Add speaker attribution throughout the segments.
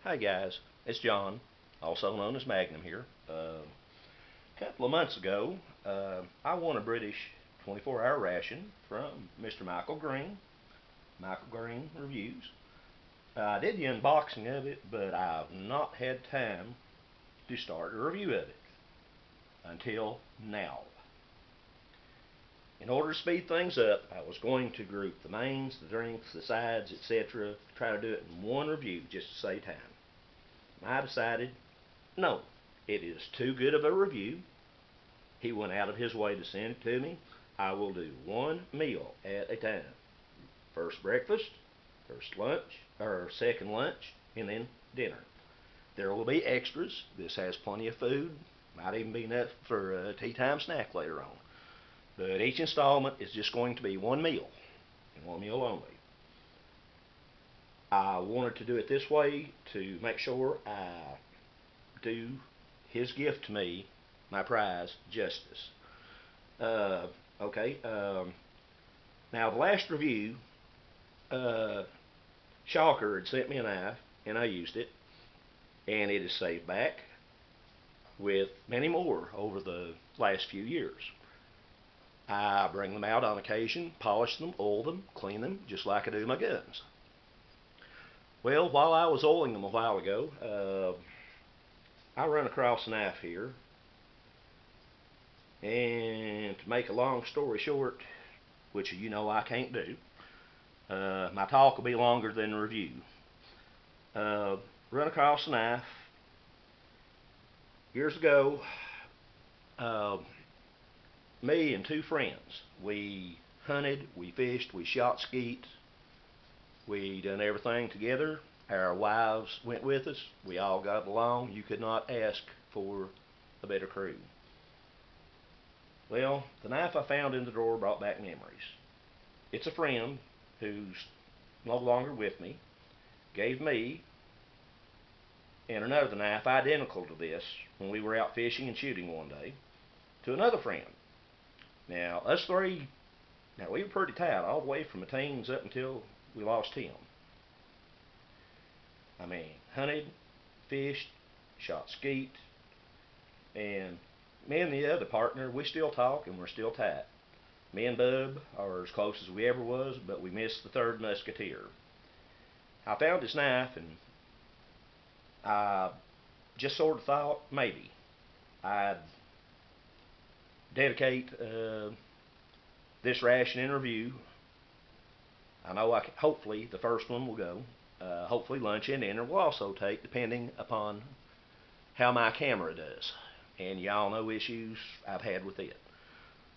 Speaker 1: Hi guys, it's John, also known as Magnum here. A couple of months ago, I won a British 24-hour ration from Mr. Michael Green, Michael Green Reviews. I did the unboxing of it, but I've not had time to start a review of it until now. In order to speed things up, I was going to group the mains, the drinks, the sides, etc., try to do it in one review just to save time. I decided, no, it is too good of a review. He went out of his way to send it to me. I will do one meal at a time. First breakfast, first lunch, or second lunch, and then dinner. There will be extras. This has plenty of food. Might even be enough for a tea time snack later on. But each installment is just going to be one meal, and one meal only. I wanted to do it this way to make sure I do his gift to me, my prize, justice. Uh, okay. Now, the last review, Shocker had sent me a knife, and I used it, and it has saved back with many more over the last few years. I bring them out on occasion, polish them, oil them, clean them, just like I do my guns. Well, while I was oiling them a while ago, I run across a knife here, and to make a long story short, which you know I can't do, my talk will be longer than the review. Run across a knife years ago. Uh, Me and two friends, we hunted, we fished, we shot skeet, we done everything together. Our wives went with us. We all got along. You could not ask for a better crew. Well, the knife I found in the drawer brought back memories. It's a friend who's no longer with me, gave me and another knife identical to this when we were out fishing and shooting one day to another friend. Now, us three, now we were pretty tight all the way from the teens up until we lost him. I mean, hunted, fished, shot skeet, and me and the other partner, we still talk and we're still tight. Me and Bub are as close as we ever was, but we missed the third musketeer. I found his knife and I just sort of thought maybe I'd dedicate this ration in review. I know hopefully the first one will go. Hopefully lunch and dinner will also take, depending upon how my camera does. And y'all know issues I've had with it.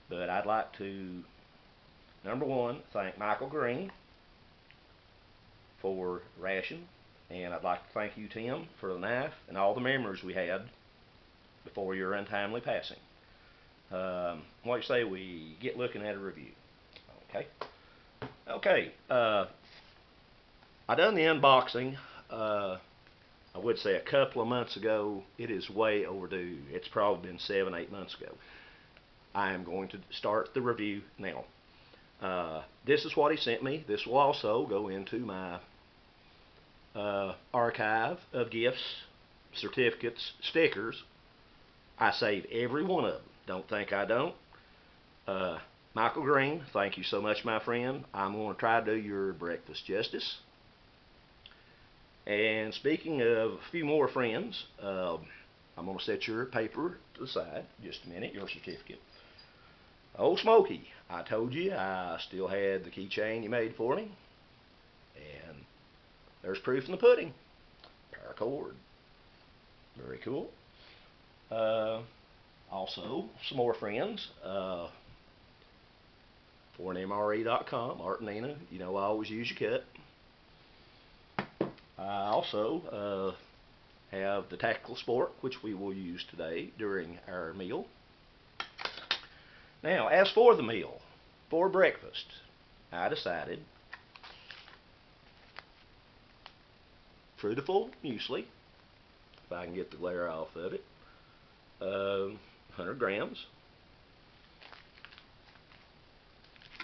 Speaker 1: But I'd like to, number one, thank Michael Green for ration. And I'd like to thank you, Tim, for the knife and all the memories we had before your untimely passing. What do you say we get looking at a review? Okay. Okay. I done the unboxing. I would say a couple of months ago. It is way overdue. It's probably been 7, 8 months ago. I am going to start the review now. This is what he sent me. This will also go into my archive of gifts, certificates, stickers. I save every one of them. Don't think I don't. Michael Green, thank you so much, my friend. I'm going to try to do your breakfast justice. And speaking of a few more friends, I'm going to set your paper to the side. Just a minute, your certificate. Old Smoky, I told you I still had the keychain you made for me. And there's proof in the pudding. Paracord. Very cool. Also, some more friends. For1mre.com, Art and Nina, you know I always use your cut. I also have the Tactical Sport, which we will use today during our meal. Now, as for the meal, for breakfast, I decided fruitful muesli, if I can get the glare off of it, 100 grams.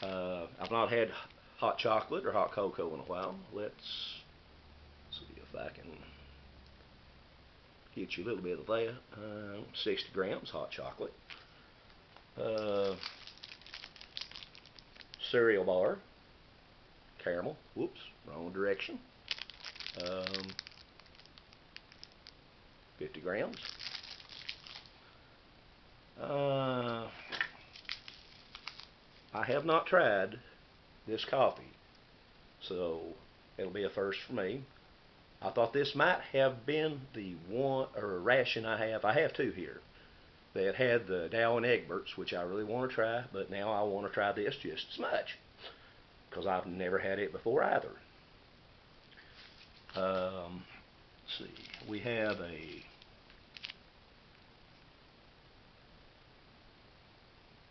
Speaker 1: I've not had hot chocolate or hot cocoa in a while. Let's see if I can get you a little bit of that. 60 grams hot chocolate. Cereal bar. Caramel. Whoops, wrong direction. 50 grams. I have not tried this coffee, so it'll be a first for me. I thought this might have been the one or ration I have. I have two here that had the Dow and Egberts, which I really want to try, but now I want to try this just as much because I've never had it before either. Let's see, we have a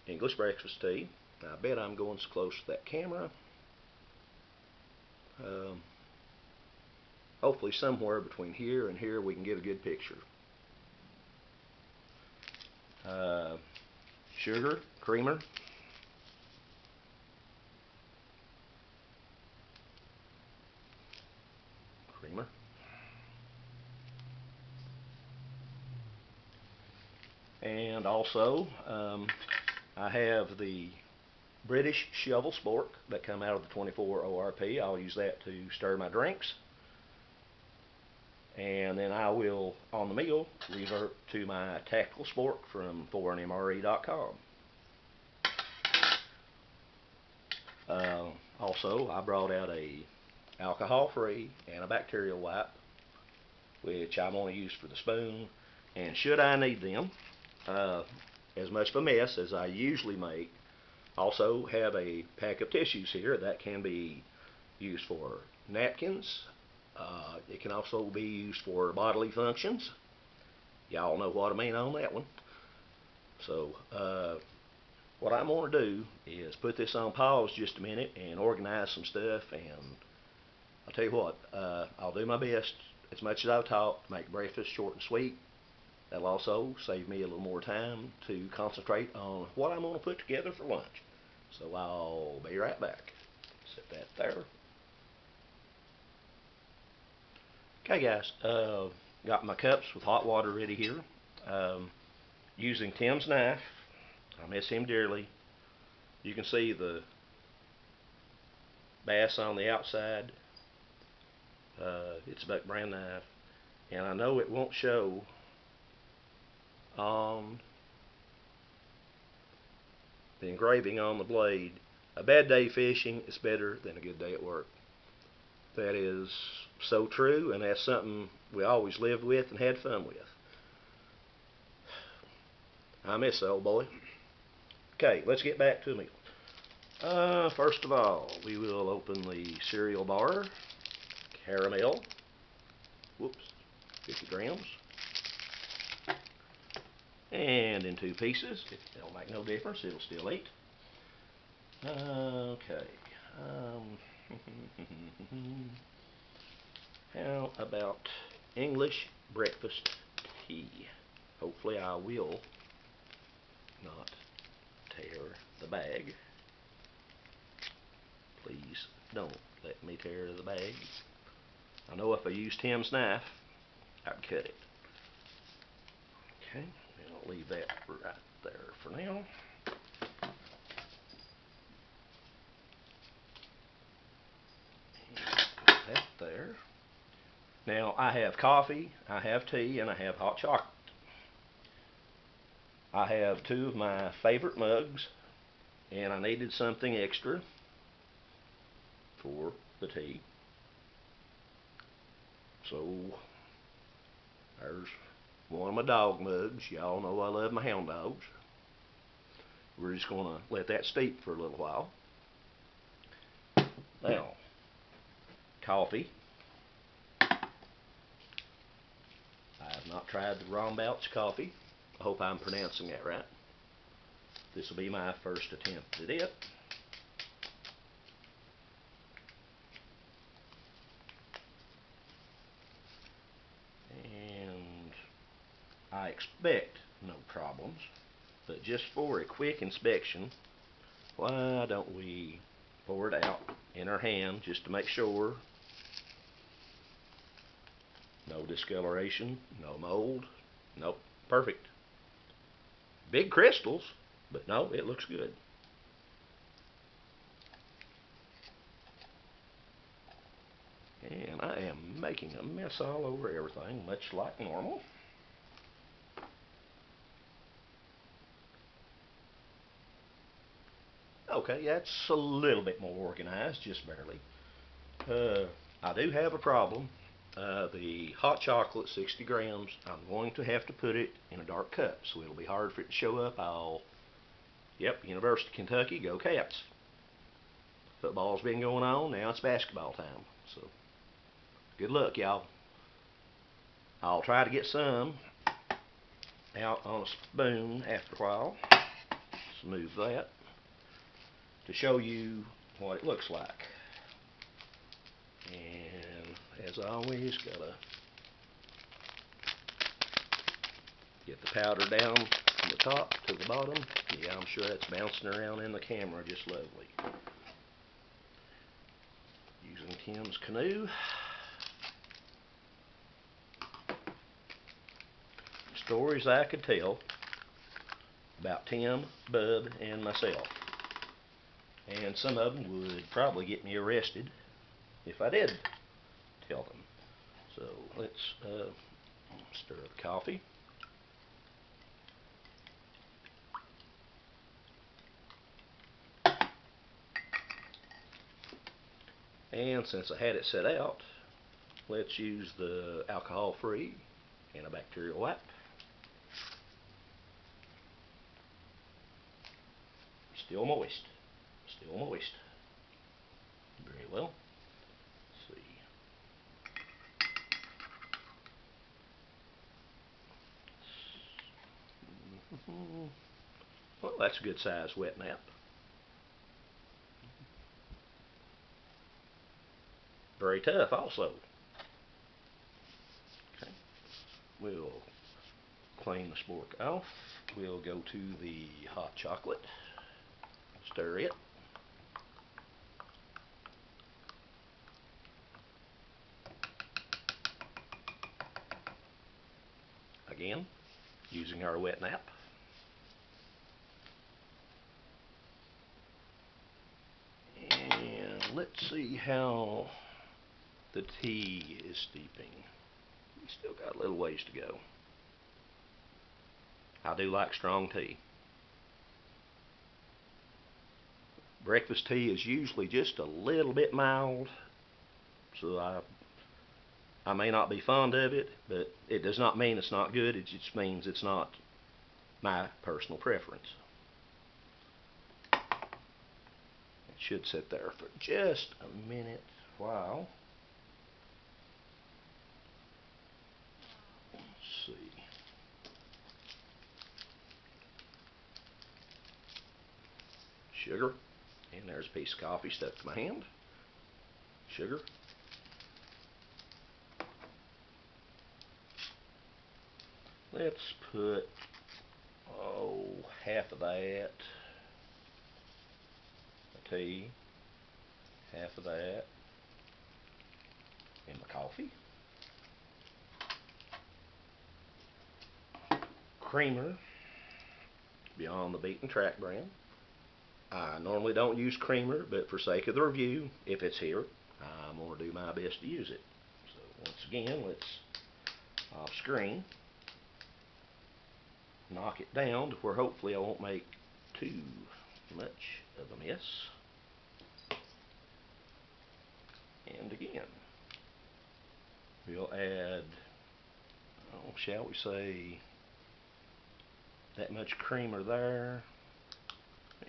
Speaker 1: English breakfast tea. I bet I'm going so close to that camera. Hopefully somewhere between here and here we can get a good picture. Sugar, creamer. And also, I have the British shovel spork that come out of the 24 ORP. I'll use that to stir my drinks. And then I will, on the meal, revert to my tactical spork from foreignmre.com. Also, I brought out a alcohol-free antibacterial wipe, which I'm going to use for the spoon. And should I need them, as much of a mess as I usually make, also have a pack of tissues here that can be used for napkins. It can also be used for bodily functions. Y'all know what I mean on that one. So what I'm going to do is put this on pause just a minute and organize some stuff, and I'll tell you what, I'll do my best as much as I've taught to make breakfast short and sweet. That'll also save me a little more time to concentrate on what I'm going to put together for lunch. So I'll be right back. Set that there. Okay guys, got my cups with hot water ready here. Using Tim's knife. I miss him dearly. You can see the bass on the outside. It's a Buck brand knife, and I know it won't show on the engraving on the blade. A bad day fishing is better than a good day at work. That is so true, and that's something we always lived with and had fun with. I miss the old boy. Okay, let's get back to the meal. First of all, we will open the cereal bar. Caramel. Whoops, 50 grams. And in two pieces. It'll make no difference. It'll still eat. Okay. How about English breakfast tea? Hopefully I will not tear the bag. Please don't let me tear the bag. I know if I used Tim's knife, I'd cut it. Okay, I'll leave that right there for now. Put that there. Now I have coffee, I have tea, and I have hot chocolate. I have two of my favorite mugs, and I needed something extra for the tea. So there's one of my dog mugs. Y'all know I love my hound dogs. We're just going to let that steep for a little while. Now, coffee. I have not tried the Rombouts coffee. I hope I'm pronouncing that right. This will be my first attempt at it. And I expect no problems, but just for a quick inspection, why don't we pour it out in our hand just to make sure no No discoloration, no mold. Nope, perfect. Big crystals, but no, it looks good. And I am making a mess all over everything, much like normal. Okay, that's a little bit more organized, just barely. I do have a problem. The hot chocolate, 60 grams, I'm going to have to put it in a dark cup, so it'll be hard for it to show up. Yep, University of Kentucky, go Cats. Football's been going on, now it's basketball time. So, good luck, y'all. I'll try to get some out on a spoon after a while. Smooth that to show you what it looks like. And as always, gotta get the powder down from the top to the bottom. Yeah, I'm sure that's bouncing around in the camera just lovely. Using Tim's canoe. Stories I could tell about Tim, Bub, and myself. And some of them would probably get me arrested if I did tell them. So let's stir the coffee. And since I had it set out, let's use the alcohol-free antibacterial wipe. Still moist. Still moist. Very well. Let's see. Well, that's a good size wet nap. Very tough also. Okay. We'll clean the spork off. We'll go to the hot chocolate. Stir it. Again, using our wet nap. And let's see how the tea is steeping. We still got a little ways to go. I do like strong tea. Breakfast tea is usually just a little bit mild, so I may not be fond of it, but it does not mean it's not good. It just means it's not my personal preference. It should sit there for just a minute while. Let's see. Sugar. And there's a piece of coffee stuck to my hand. Sugar. Let's put, half of that. A tea. Half of that. In my coffee. Creamer. Beyond the Beaten Track brand. I normally don't use creamer, but for sake of the review, if it's here, I'm going to do my best to use it. So once again, let's off screen knock it down to where hopefully I won't make too much of a mess. And again, we'll add, shall we say, that much creamer there,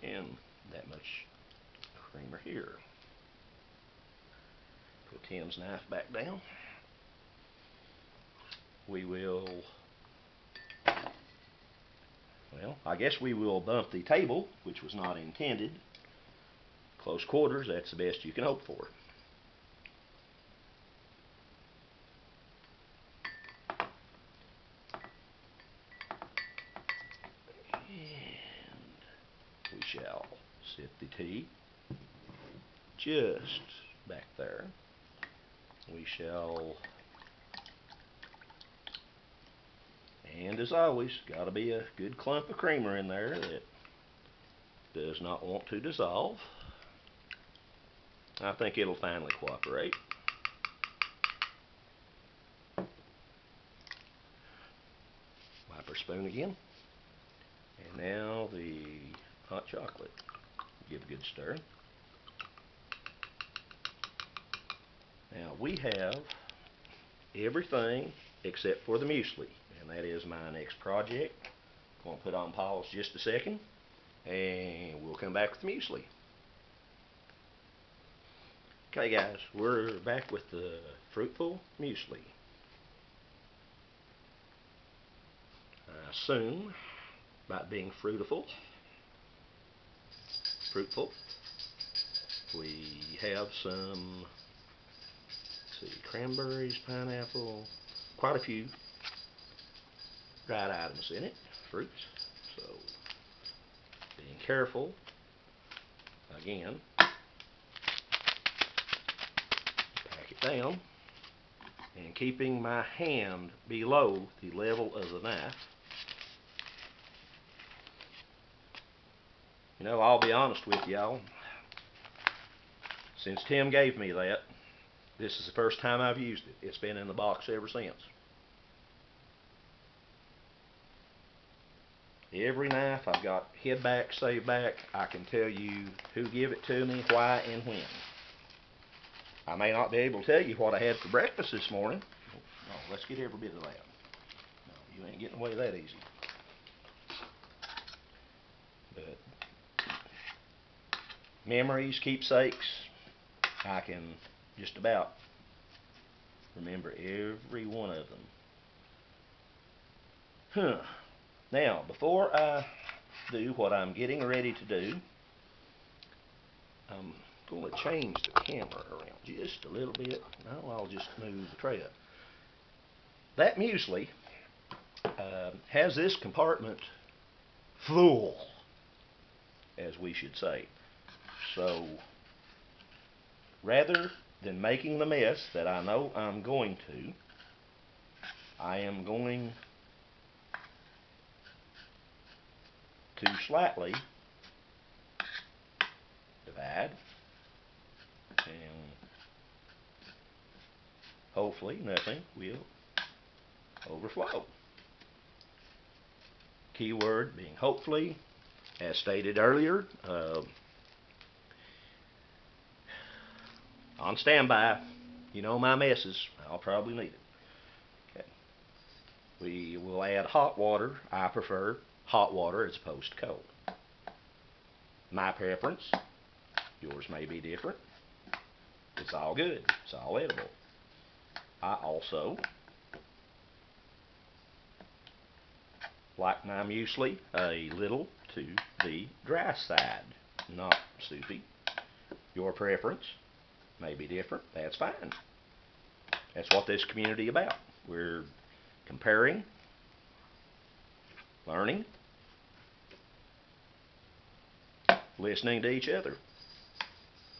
Speaker 1: and that much creamer here. Put Tim's knife back down. We will, I guess we will bump the table, which was not intended. Close quarters, that's the best you can hope for. And we shall set the tea just back there. We shall And as always, got to be a good clump of creamer in there that does not want to dissolve. I think it'll finally cooperate. Wipe our spoon again. And now the hot chocolate. Give a good stir. Now we have everything except for the muesli, and that is my next project. I'm going to put on pause just a second, and we'll come back with the muesli. Okay guys, we're back with the fruitful muesli. I assume by being fruitful, we have some, let's see, cranberries, pineapple, quite a few dried items in it, fruits. So being careful, again, pack it down, and keeping my hand below the level of the knife. You know, I'll be honest with y'all, since Tim gave me that, this is the first time I've used it. It's been in the box ever since. Every knife I've got hid back, saved back. I can tell you who gave it to me, why, and when. I may not be able to tell you what I had for breakfast this morning. No, let's get every bit of that. No, you ain't getting away that easy. But memories, keepsakes, I can just about remember every one of them. Now, before I do what I'm getting ready to do, I'm going to change the camera around just a little bit. Now I'll just move the tray up. That muesli has this compartment full, as we should say. So, rather than making the mess that I know I'm going to, I am going to slightly divide, and hopefully nothing will overflow. Keyword being hopefully, as stated earlier. On standby, you know my messes, I'll probably need it. Okay. We will add hot water. I prefer hot water as opposed to cold. My preference, yours may be different. It's all good, it's all edible. I also like my muesli a little to the dry side, not soupy. Your preference may be different, that's fine. That's what this community is about. We're comparing, learning, listening to each other.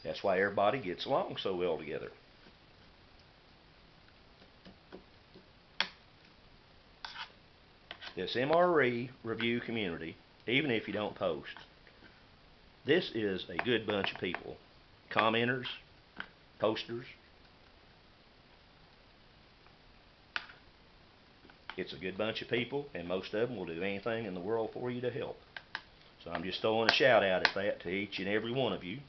Speaker 1: That's why everybody gets along so well together. This MRE review community, even if you don't post, this is a good bunch of people. Commenters, posters. It's a good bunch of people, and most of them will do anything in the world for you to help. So I'm just throwing a shout out at that to each and every one of you.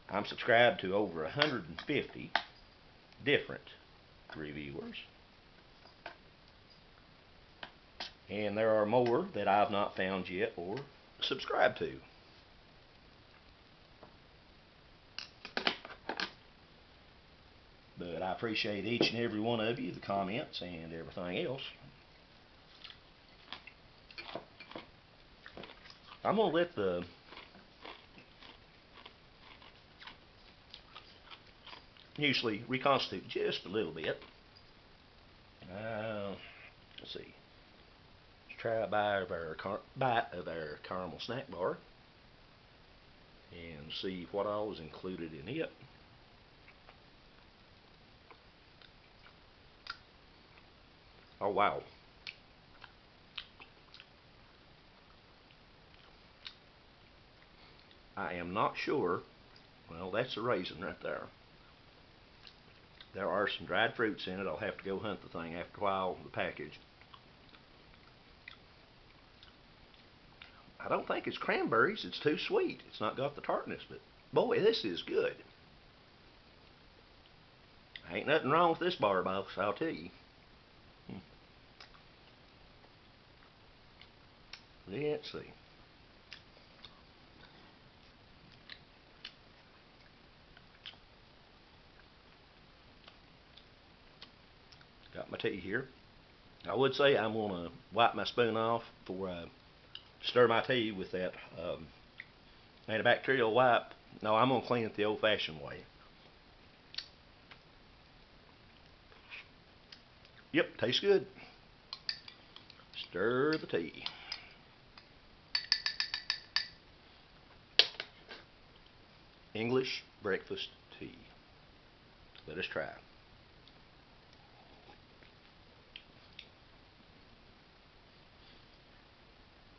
Speaker 1: I'm subscribed to over 150 different reviewers. And there are more that I've not found yet or subscribed to. But I appreciate each and every one of you, the comments and everything else. I'm going to let the muesli reconstitute just a little bit. Let's see. Let's try a bite of our caramel snack bar and see what all is included in it. Oh wow. I am not sure. Well, that's a raisin right there. There are some dried fruits in it. I'll have to go hunt the thing after a while, the package. I don't think it's cranberries. It's too sweet. It's not got the tartness, but boy, this is good. Ain't nothing wrong with this bar, boss, I'll tell you. Let's see. Got my tea here. I would say I'm going to wipe my spoon off before I stir my tea with that antibacterial wipe. No, I'm going to clean it the old-fashioned way. Yep, tastes good. Stir the tea. English breakfast tea. Let us try.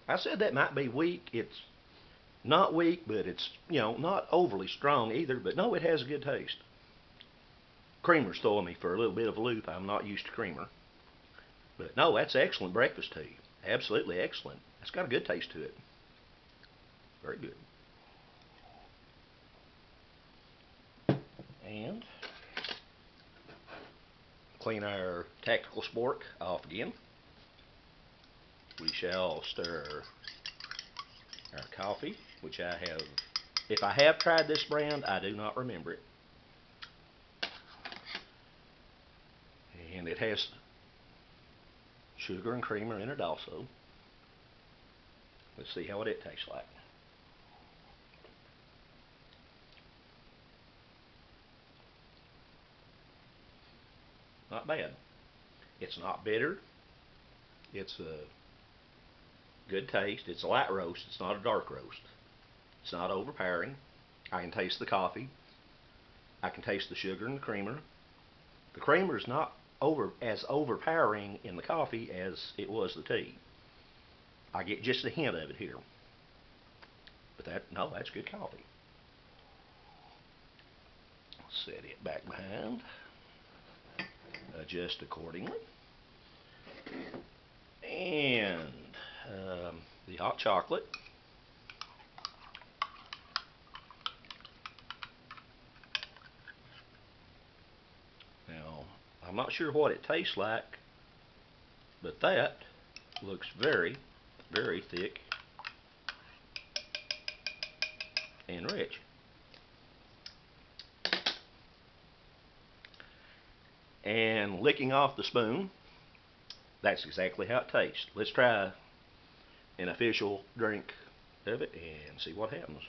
Speaker 1: I said that might be weak. It's not weak, but it's, not overly strong either. But no, it has a good taste. Creamer's throwing me for a little bit of a loop. I'm not used to creamer. But no, that's excellent breakfast tea. Absolutely excellent. It's got a good taste to it. Very good. And clean our tactical spork off again. We shall stir our coffee, which I have, if I have tried this brand, I do not remember it. And it has sugar and creamer in it also. Let's see how it tastes like. Not bad. It's not bitter. It's a good taste. It's a light roast. It's not a dark roast. It's not overpowering. I can taste the coffee. I can taste the sugar and the creamer. The creamer is not as overpowering in the coffee as it was the tea. I get just a hint of it here. But that's good coffee. Set it back behind. Adjust accordingly. And the hot chocolate. Now, I'm not sure what it tastes like, but that looks very, very thick and rich. And licking off the spoon, that's exactly how it tastes. Let's try an official drink of it and see what happens.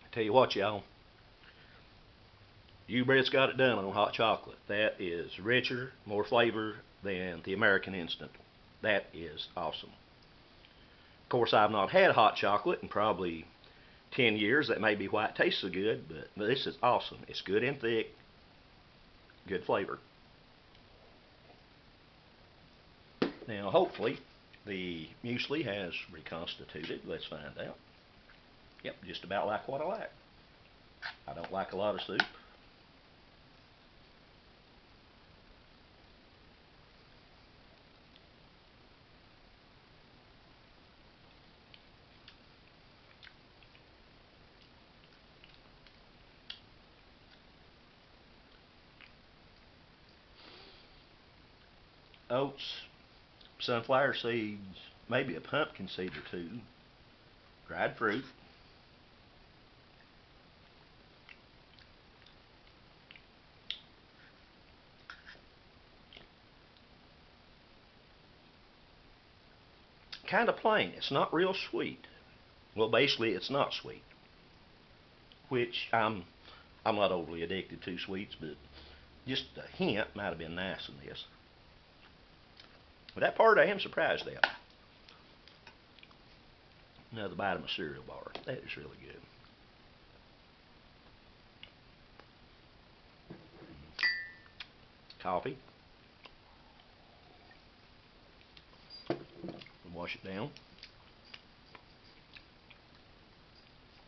Speaker 1: I tell you what, y'all, U-Brett's got it done on hot chocolate. That is richer, more flavor than the American Instant. That is awesome. Of course, I've not had hot chocolate in probably 10 years. That may be why it tastes so good, but this is awesome. It's good and thick, good flavor. Now, hopefully, the muesli has reconstituted. Let's find out. Yep, just about like what I like. I don't like a lot of soup. Oats, sunflower seeds, maybe a pumpkin seed or two, dried fruit. Kind of plain. It's not real sweet. Well, basically, it's not sweet, which I'm not overly addicted to sweets, but just a hint might have been nice in this. But that part I am surprised at. Another bite of my cereal bar. That is really good. Coffee. Wash it down.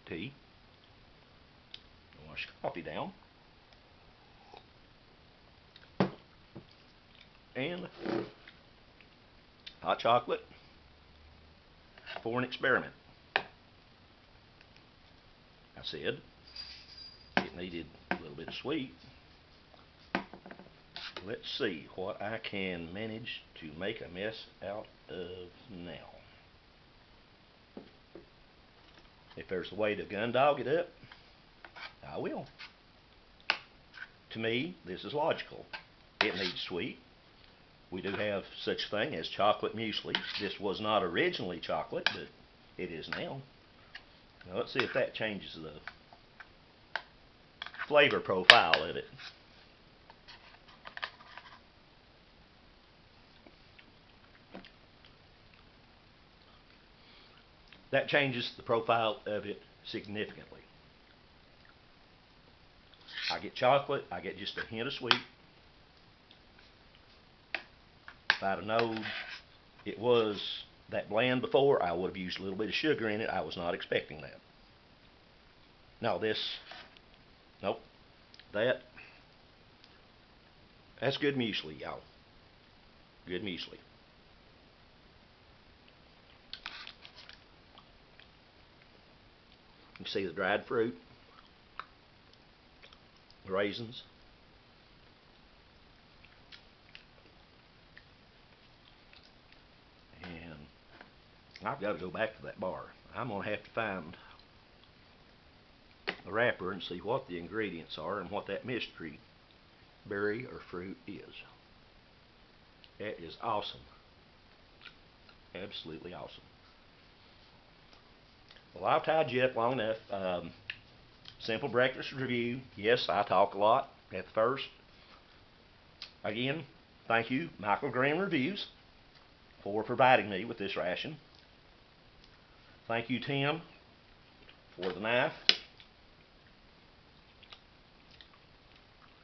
Speaker 1: Tea. Wash coffee down. And hot chocolate for an experiment. I said it needed a little bit of sweet. Let's see what I can manage to make a mess out of now. If there's a way to gun dog it up, I will. To me, this is logical. It needs sweet. We do have such a thing as chocolate muesli. This was not originally chocolate, but it is now. Now let's see if that changes the flavor profile of it. That changes the profile of it significantly. I get chocolate, I get just a hint of sweet. If I'd have known it was that bland before, I would have used a little bit of sugar in it. I was not expecting that. No, nope, that's good muesli, y'all. Good muesli. You see the dried fruit, the raisins. And I've got to go back to that bar. I'm going to have to find the wrapper and see what the ingredients are and what that mystery berry or fruit is. That is awesome. Absolutely awesome. Well, I've tied you up long enough. Simple breakfast review. Yes, I talk a lot at the first. Again, thank you, Michael Green Reviews, for providing me with this ration. Thank you, Tim, for the knife.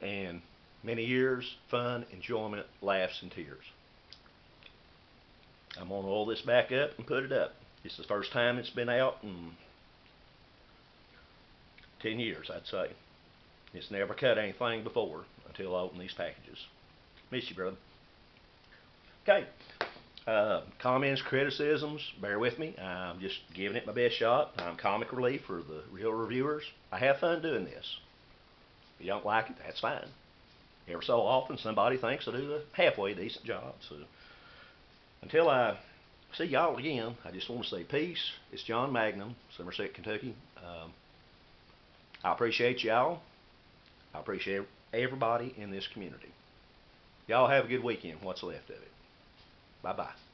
Speaker 1: And many years, fun, enjoyment, laughs, and tears. I'm going to oil this back up and put it up. It's the first time it's been out in 10 years, I'd say. It's never cut anything before until I open these packages. Miss you, brother. Okay. Comments, criticisms, bear with me. I'm just giving it my best shot. I'm comic relief for the real reviewers. I have fun doing this. If you don't like it, that's fine. Every so often, somebody thinks I do a halfway decent job. So until I see y'all again, I just want to say peace. It's John Magnum, Somerset, Kentucky. I appreciate y'all. I appreciate everybody in this community. Y'all have a good weekend, what's left of it. Bye-bye.